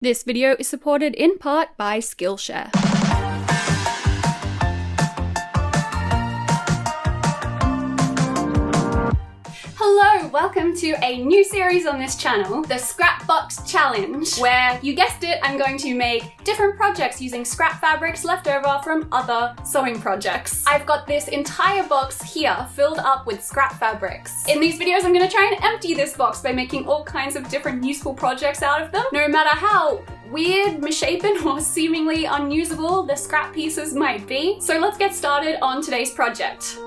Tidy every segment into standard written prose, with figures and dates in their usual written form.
This video is supported in part by Skillshare. Hello, welcome to a new series on this channel, the Scrapbox Challenge, where, you guessed it, I'm going to make different projects using scrap fabrics left over from other sewing projects. I've got this entire box here filled up with scrap fabrics. In these videos, I'm going to try and empty this box by making all kinds of different useful projects out of them, no matter how weird, misshapen, or seemingly unusable the scrap pieces might be. So let's get started on today's project.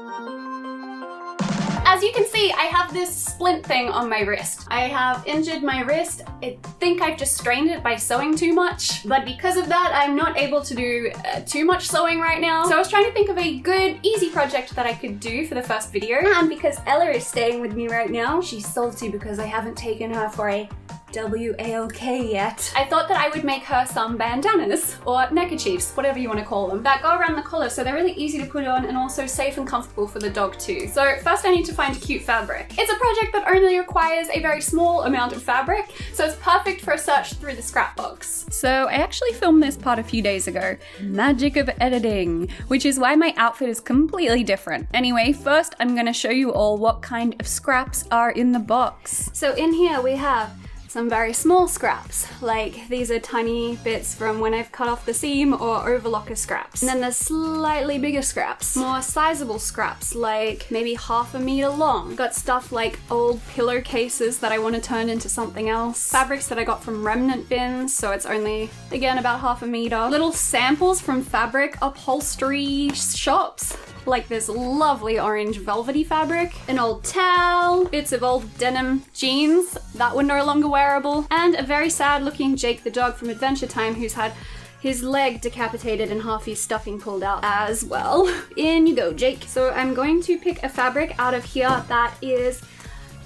As you can see, I have this splint thing on my wrist. I have injured my wrist. I think I've just strained it by sewing too much, but because of that, I'm not able to do too much sewing right now. So I was trying to think of a good, easy project that I could do for the first video. And because Ella is staying with me right now, she's salty because I haven't taken her for a WALK yet. I thought that I would make her some bandanas, or neckerchiefs, whatever you want to call them, that go around the collar so they're really easy to put on and also safe and comfortable for the dog too. So first I need to find a cute fabric. It's a project that only requires a very small amount of fabric, so it's perfect for a search through the scrap box. So I actually filmed this part a few days ago. Magic of editing, which is why my outfit is completely different. Anyway, first I'm gonna show you all what kind of scraps are in the box. So in here we have some very small scraps, like these are tiny bits from when I've cut off the seam or overlocker scraps. And then there's slightly bigger scraps, more sizable scraps, like maybe half a meter long. Got stuff like old pillowcases that I want to turn into something else. Fabrics that I got from remnant bins, so it's only, again, about half a meter. Little samples from fabric upholstery shops, like this lovely orange velvety fabric, an old towel, bits of old denim jeans that were no longer wearable, and a very sad looking Jake the dog from Adventure Time who's had his leg decapitated and half his stuffing pulled out as well. In you go, Jake. So I'm going to pick a fabric out of here that is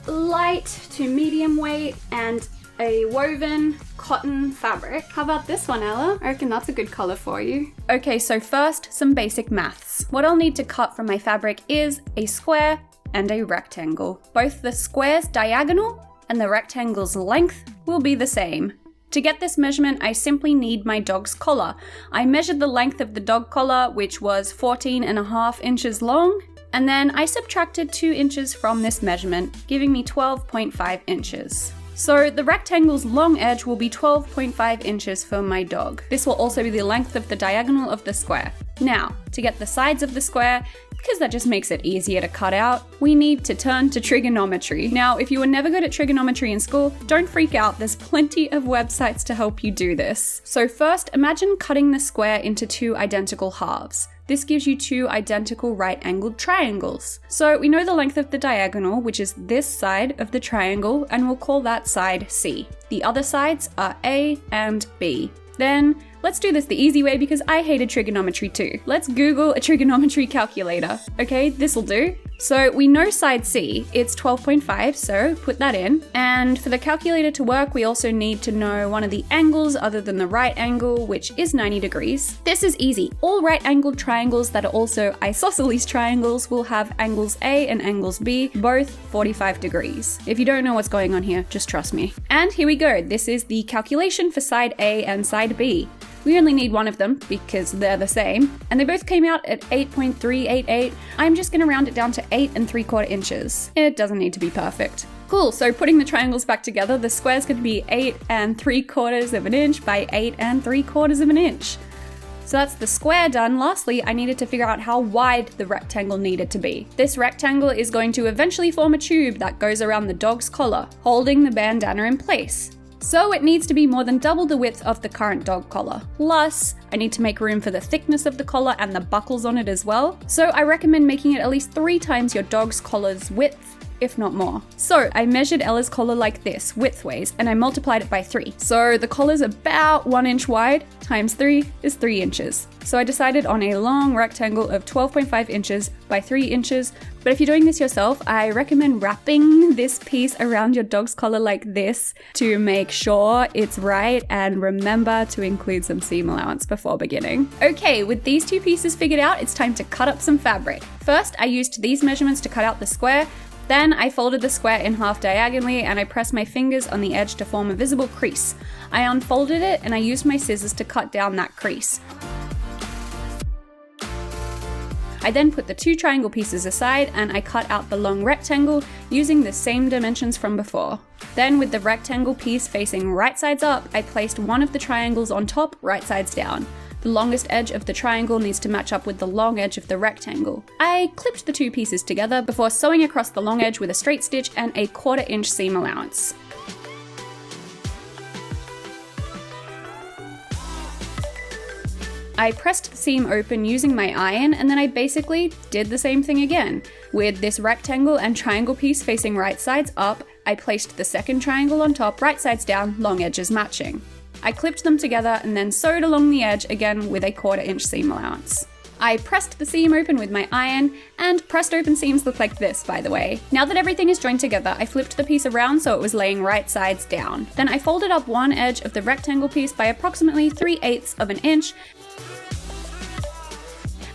light to medium weight and a woven cotton fabric. How about this one, Ella? I reckon that's a good color for you. Okay, so first, some basic maths. What I'll need to cut from my fabric is a square and a rectangle. Both the square's diagonal and the rectangle's length will be the same. To get this measurement, I simply need my dog's collar. I measured the length of the dog collar, which was 14.5 inches long, and then I subtracted 2 inches from this measurement, giving me 12.5 inches. So the rectangle's long edge will be 12.5 inches for my dog. This will also be the length of the diagonal of the square. Now, to get the sides of the square, because that just makes it easier to cut out, we need to turn to trigonometry. Now, if you were never good at trigonometry in school, don't freak out, there's plenty of websites to help you do this. So first, imagine cutting the square into 2 identical halves. This gives you 2 identical right-angled triangles. So we know the length of the diagonal, which is this side of the triangle, and we'll call that side C. The other sides are A and B. Then, let's do this the easy way because I hated trigonometry too. Let's Google a trigonometry calculator. Okay, this'll do. So we know side C, it's 12.5, so put that in. And for the calculator to work, we also need to know one of the angles other than the right angle, which is 90 degrees. This is easy. All right-angled triangles that are also isosceles triangles will have angles A and angles B, both 45 degrees. If you don't know what's going on here, just trust me. And here we go. This is the calculation for side A and side B. We only need one of them because they're the same, and they both came out at 8.388. I'm just gonna round it down to 8 3/4 inches. It doesn't need to be perfect. Cool, so putting the triangles back together, the square's gonna be 8 3/4 of an inch by 8 3/4 of an inch. So that's the square done. Lastly, I needed to figure out how wide the rectangle needed to be. This rectangle is going to eventually form a tube that goes around the dog's collar, holding the bandana in place. So it needs to be more than double the width of the current dog collar. Plus, I need to make room for the thickness of the collar and the buckles on it as well. So I recommend making it at least 3 times your dog's collar's width, if not more. So I measured Ella's collar like this, widthways, and I multiplied it by 3. So the collar's about 1 inch wide, times 3 is 3 inches. So I decided on a long rectangle of 12.5 inches by 3 inches, but if you're doing this yourself, I recommend wrapping this piece around your dog's collar like this to make sure it's right, and remember to include some seam allowance before beginning. Okay, with these 2 pieces figured out, it's time to cut up some fabric. First, I used these measurements to cut out the square, Then I folded the square in half diagonally and I pressed my fingers on the edge to form a visible crease. I unfolded it and I used my scissors to cut down that crease. I then put the two triangle pieces aside and I cut out the long rectangle using the same dimensions from before. Then with the rectangle piece facing right sides up, I placed one of the triangles on top, right sides down. The longest edge of the triangle needs to match up with the long edge of the rectangle. I clipped the two pieces together before sewing across the long edge with a straight stitch and a 1/4 inch seam allowance. I pressed the seam open using my iron and then I basically did the same thing again. With this rectangle and triangle piece facing right sides up, I placed the second triangle on top, right sides down, long edges matching. I clipped them together and then sewed along the edge again with a 1/4 inch seam allowance. I pressed the seam open with my iron, and pressed open seams look like this, by the way. Now that everything is joined together, I flipped the piece around so it was laying right sides down. Then I folded up one edge of the rectangle piece by approximately 3/8 of an inch,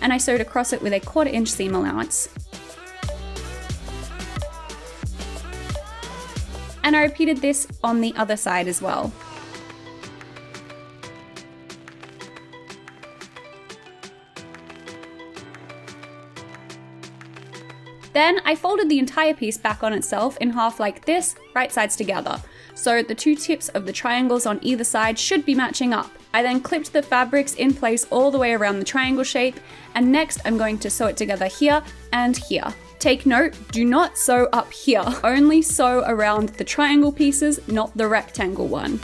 and I sewed across it with a 1/4 inch seam allowance. And I repeated this on the other side as well. Then I folded the entire piece back on itself in half like this, right sides together, so the two tips of the triangles on either side should be matching up. I then clipped the fabrics in place all the way around the triangle shape, and next I'm going to sew it together here and here. Take note, do not sew up here, only sew around the triangle pieces, not the rectangle one.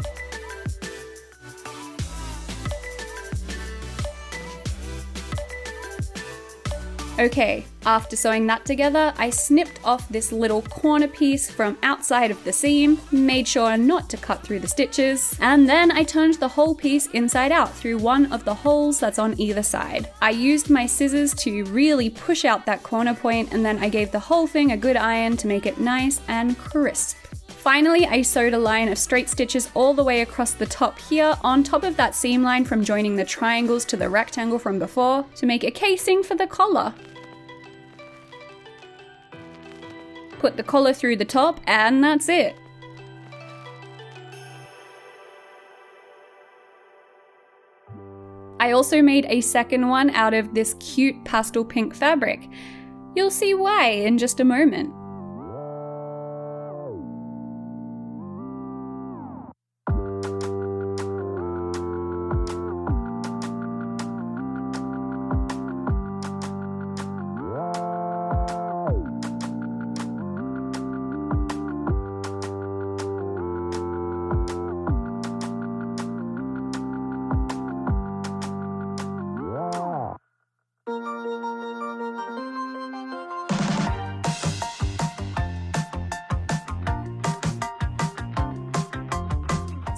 Okay, after sewing that together, I snipped off this little corner piece from outside of the seam, made sure not to cut through the stitches, and then I turned the whole piece inside out through one of the holes that's on either side. I used my scissors to really push out that corner point, and then I gave the whole thing a good iron to make it nice and crisp. Finally, I sewed a line of straight stitches all the way across the top here on top of that seam line from joining the triangles to the rectangle from before to make a casing for the collar. Put the collar through the top and that's it. I also made a second one out of this cute pastel pink fabric. You'll see why in just a moment.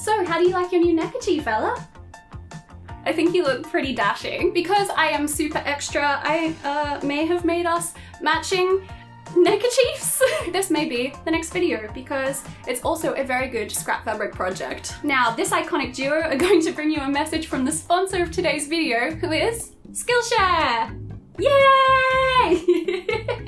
So, how do you like your new neckerchief, Ella? I think you look pretty dashing. Because I am super extra, I may have made us matching neckerchiefs. This may be the next video because it's also a very good scrap fabric project. Now, this iconic duo are going to bring you a message from the sponsor of today's video, who is Skillshare! Yay!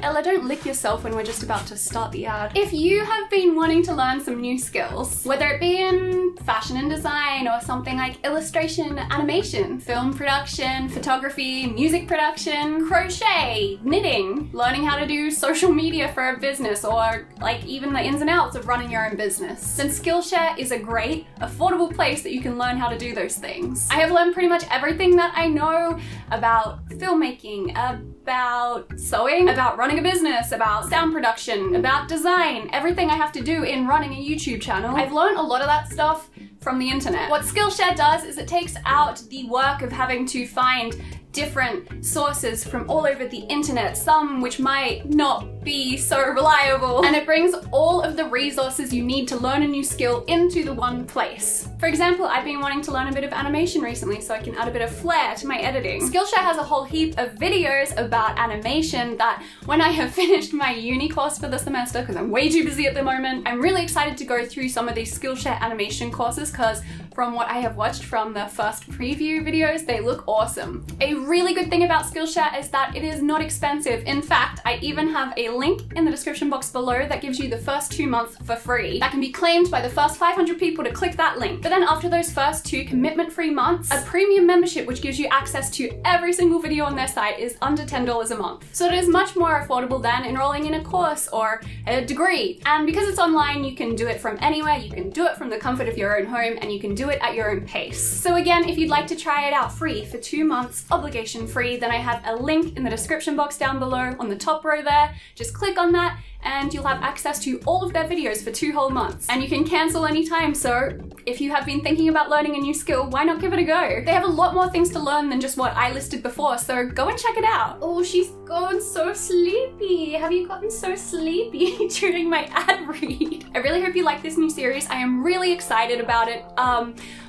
Ella, don't lick yourself when we're just about to start the ad. If you have been wanting to learn some new skills, whether it be in fashion and design or something like illustration, animation, film production, photography, music production, crochet, knitting, learning how to do social media for a business, or like even the ins and outs of running your own business, then Skillshare is a great, affordable place that you can learn how to do those things. I have learned pretty much everything that I know about filmmaking, about sewing, about running a business, about sound production, about design, everything I have to do in running a YouTube channel. I've learned a lot of that stuff from the internet. What Skillshare does is it takes out the work of having to find different sources from all over the internet, some which might not be so reliable, and it brings all of the resources you need to learn a new skill into the one place. For example, I've been wanting to learn a bit of animation recently so I can add a bit of flair to my editing. Skillshare has a whole heap of videos about animation that when I have finished my uni course for the semester, because I'm way too busy at the moment, I'm really excited to go through some of these Skillshare animation courses because from what I have watched from the first preview videos, they look awesome. A really good thing about Skillshare is that it is not expensive. In fact, I even have a link in the description box below that gives you the first 2 months for free. That can be claimed by the first 500 people to click that link. But then after those first 2 commitment-free months, a premium membership which gives you access to every single video on their site is under $10 a month. So it is much more affordable than enrolling in a course or a degree. And because it's online, you can do it from anywhere, you can do it from the comfort of your own home, and you can do it at your own pace. So again, if you'd like to try it out free for 2 months, obligation free, then I have a link in the description box down below on the top row there. Just click on that and you'll have access to all of their videos for 2 whole months. And you can cancel anytime, so if you have been thinking about learning a new skill, why not give it a go? They have a lot more things to learn than just what I listed before, so go and check it out. Oh, she's gone so sleepy. Have you gotten so sleepy during my ad read? I really hope you like this new series. I am really excited about it.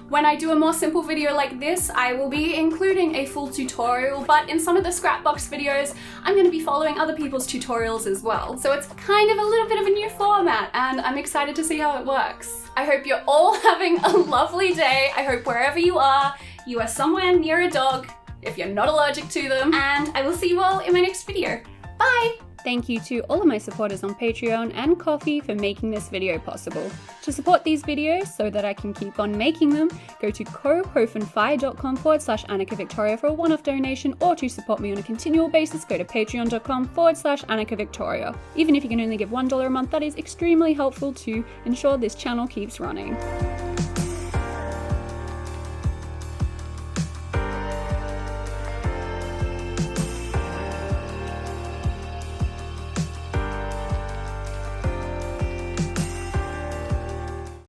When I do a more simple video like this, I will be including a full tutorial, but in some of the Scrapbox videos, I'm going to be following other people's tutorials as well. So it's kind of a little bit of a new format, and I'm excited to see how it works. I hope you're all having a lovely day. I hope wherever you are somewhere near a dog, if you're not allergic to them, and I will see you all in my next video. Bye! Thank you to all of my supporters on Patreon and Ko-fi for making this video possible. To support these videos so that I can keep on making them, go to ko-fi.com/Annika Victoria for a one-off donation, or to support me on a continual basis, go to patreon.com/Annika Victoria. Even if you can only give $1 a month, that is extremely helpful to ensure this channel keeps running.